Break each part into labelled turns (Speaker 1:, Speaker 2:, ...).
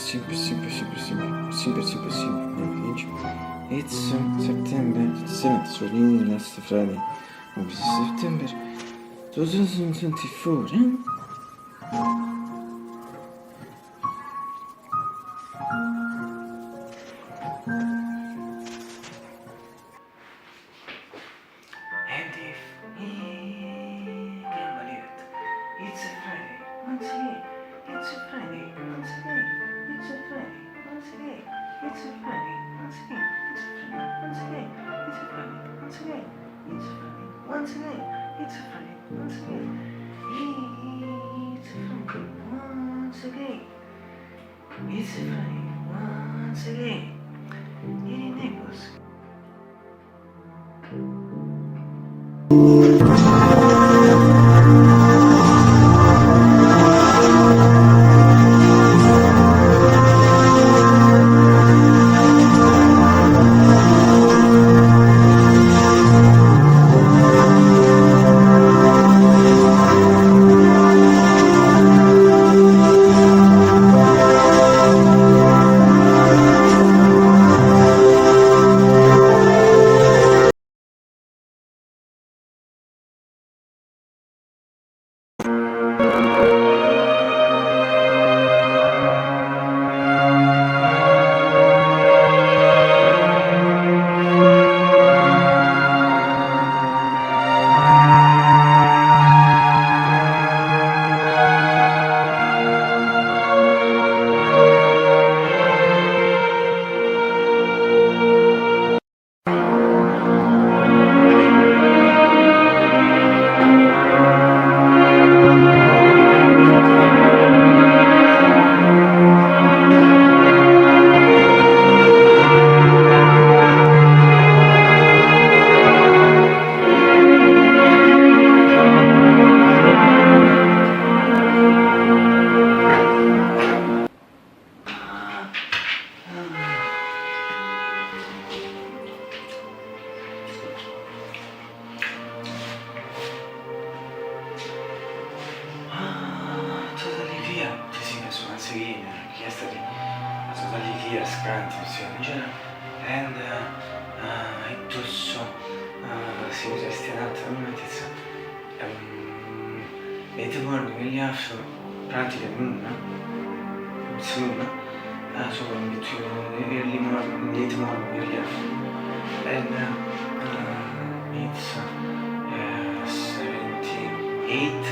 Speaker 1: Super, super, super, super, super, super, super. It's September 7th, so really last Friday of September 2024, And if he can't believe it, it's a Friday, once again, it's a Friday, once again, it's a Friday, once again, it's a Friday, once again, it's a Friday, once again, it's a Friday, once again, it's a Friday, once again, it's a Friday, once again, it's a Friday, once again, it's a Friday, once again, here in Naples. Totally clear, sì, adesso once again, yesterday, totally clear, scant, and it also si usa stianata un'altezza late morning and after practically noon, it's noon, so in between early morning, late morning, early after, and it's 78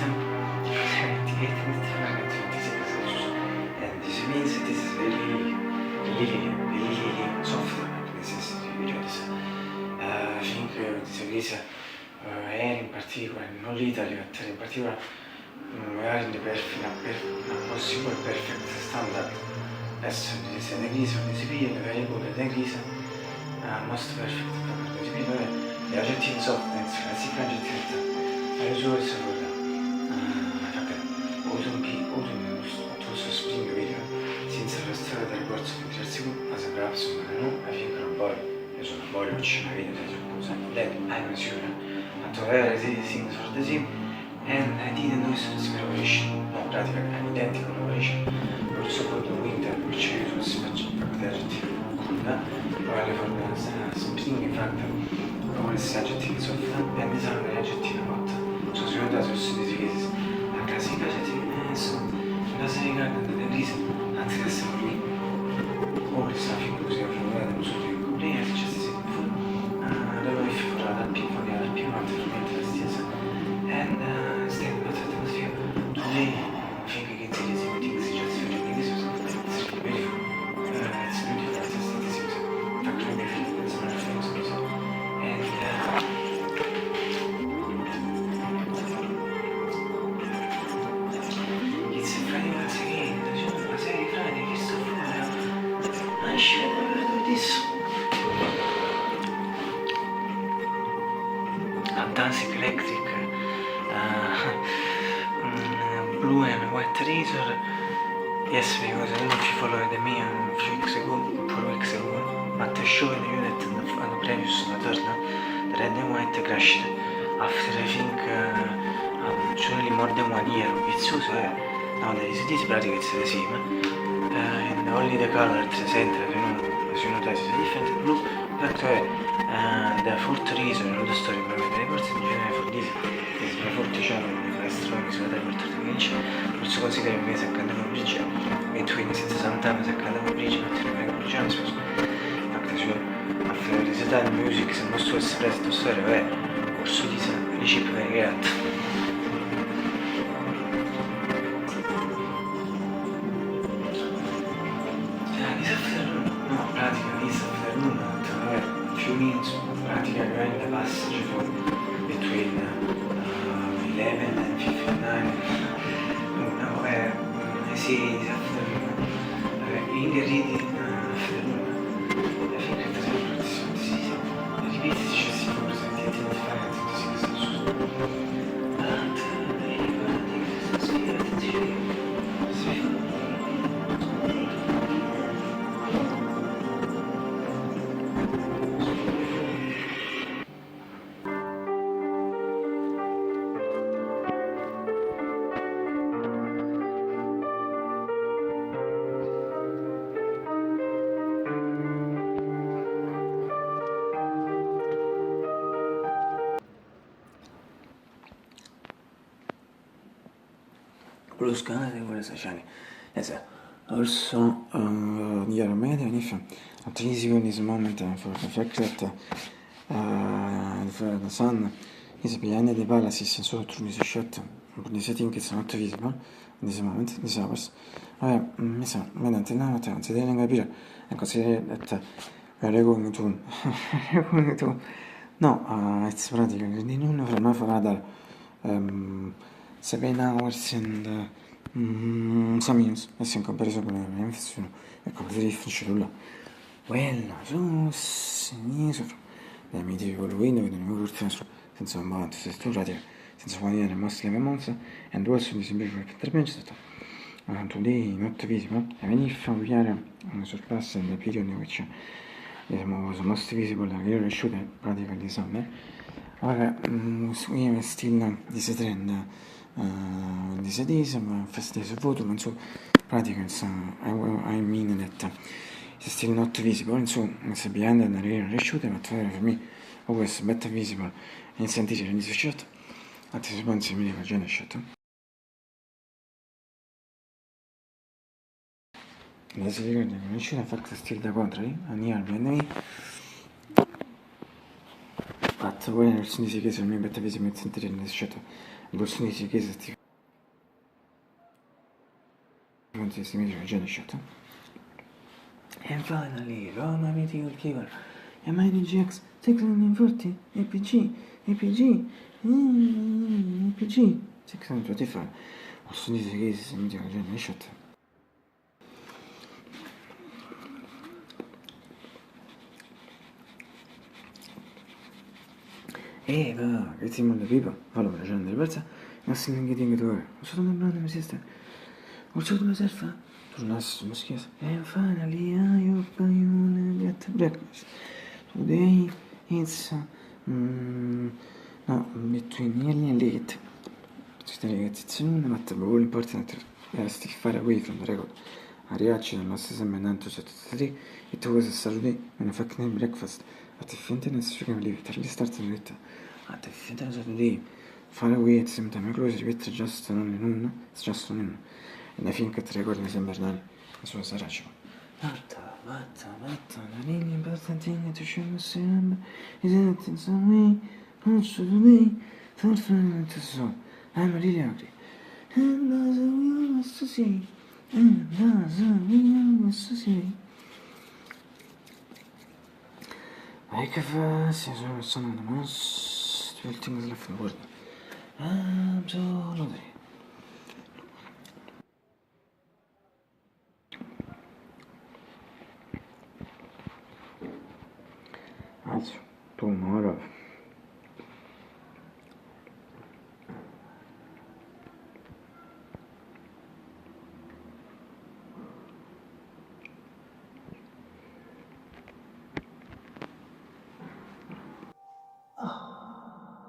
Speaker 1: and this means it is really soft. This is really I think this air in particular, non l'Italy, but in particular we are in the possible perfect standard. As this is Negrisa, this is very good Negrisa, most perfect. The aggettivi softness, la sigla aggettività, la usuale saluta. Spring video senza restare dal corso di terzo ma sembrava no, I think non voglio, io sono voglio uscire una video that I measure to wear things for the same and I didn't do some inspiration, no pratica an identical innovation also for the winter which I use for the adjective cool, poi le forme spring in fact come questi aggettivi soft and these are the aggettivi hot sono diventati questi cases a casa di cosa riguarda le crisi, anzi che siamo lì, ora sta figura si affrontata non solo in coprire, c'è dove è figurata al più fuori, al più avanti, veramente la stessa, and stand by the atmosphere, today, I think we can see this in things, just for the this is beautiful, it's beautiful, it's aestheticism, factory beautiful, it's not a thing, and I should never do this. A Dancing Electric, Blue and White Razor. Yes, because I don't know if you followed me a few weeks ago, 4 weeks ago, but I showed you that on the previous turn, the red and white crashed after I think actually more than 1 year of its use. Nowadays it is practically the same. And only the color present as you notice is different. Blue, that the fourth reason in the story by the reports in general for this is the fourth channel di strong sulla report di Lynch. Also consider me as a kind of bridge between sometimes a kind of bridge between regions. Fact su after recital music se mostro espresso to story è corso di ricip creat. Few minutes pratica kind of passage for between 11 and 59. No, I see this afternoon. In the reading afternoon. I think that the repetition season. The repeated just for presented in the fact to see the source. But the spirit is here. Plus kanske det var så känner. Alltså, also gör med det ungefär. Att 3 sekunder is a moment for the fact that for the sun is behind the balances and so through this shot. But the setting is not visible in this moment, this hours. Mi sa, mediante la notte, anzi devi capire, and consider that we are going to no, it's practically di nulla from half another 7 hours and some minutes, as in comparison con Memphis, e con the difference là. Well, so sinistro, da mi dico il window, che non mi senso, senza un basso, senza un radio, senza guadagnare mostri le monza, and also mi sembra che per me c'è stato. Today, not visible, even if we are surpassing the period in which was most visible, the real shoot practically some. However, we are still this trend, this is first days of photo, and so practically, I mean that it's still not visible, and so it's behind the real shoot, but for me, always better visible in scientific in this shot. At this point, it's a general shot. La serie di conoscere ha fatto stile da contrari, a near enemy. But when it's in this case, I mean better visible center in this shot. But in this case, it's a general shot. And finally, Roma meeting with Kivar. Am I the GX 640 APG 625. Also in this case, it's a general shot. Che si manda pipa, fallo per la gente di persa, ma se non chiedi che tu è, sotto una branda mi esiste, o sotto una surfa, tornassi su schiesa, and finally I hope you get breakfast. Today it's, no, between early and late. Questa ragazzi, but the all important is to far away from the record. A reaction dal nostro seminante 73, it was a Saturday when I fucking breakfast. At the fitness you can leave it early start and later. At the fitness of the day, far away at the same time close with just on noon, it's just on noon. And I think at the record is in Bernal, as was a ratio. Matta, the really important thing to show us remember is that in some way, also today, thought from to so. I'm really ugly. And that's all we must to see. And that's all we must to see. I have seen some of the most things left in the world. I'm so lonely. That's tomorrow.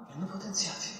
Speaker 1: Hanno potenziati.